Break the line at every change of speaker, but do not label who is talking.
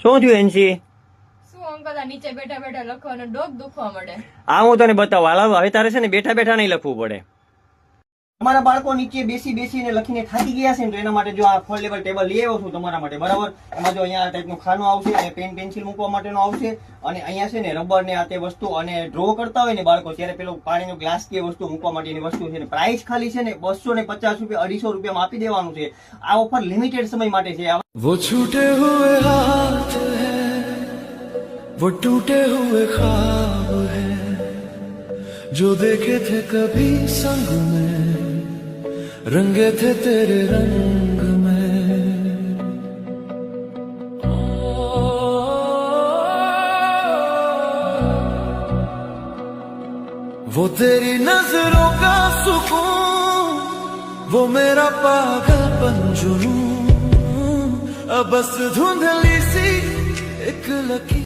શું થયું એનસી?
શું અંકલ આ નીચે બેઠા બેઠા લખવાનો ડોક દુખવા મળે.
આ હું તને બતાવું. હાલ હવે તારે છે ને બેઠા બેઠા નહીં લખવું પડે. તમારા બાળકો નીચે બેસીને લખીને થાકી ગયા છે ને, તો એના માટે જો આ ફોલ્ડેબલ ટેબલ લઈ આવ્યો છું તમારા માટે, બરાબર. એમાં જો અહીંયા આ ટાઈપનું ખાનું આવશે અને પેન પેન્સિલ મૂકવા માટેનો આવશે, અને અહીંયા છે ને રબર ને આ તે વસ્તુ, અને ડ્રો કરતા હોય ને બાળકો ત્યારે પેલો પાણીનો ગ્લાસ કે વસ્તુ મૂકવા માટેની વસ્તુ છે ને. પ્રાઇસ ખાલી છે ને 250 રૂપિયા 250 રૂપિયામાં આપી દેવાનું છે. આ ઓફર લિમિટેડ સમય માટે છે.
वो छूटे हुए हाथ है, वो टूटे हुए ख्वाब है, जो देखे थे कभी संग में, रंगे थे तेरे रंग में. वो तेरी नजरों का सुकून, वो मेरा पागलपन जुनून, अब बस धुंधली सी एक लकीर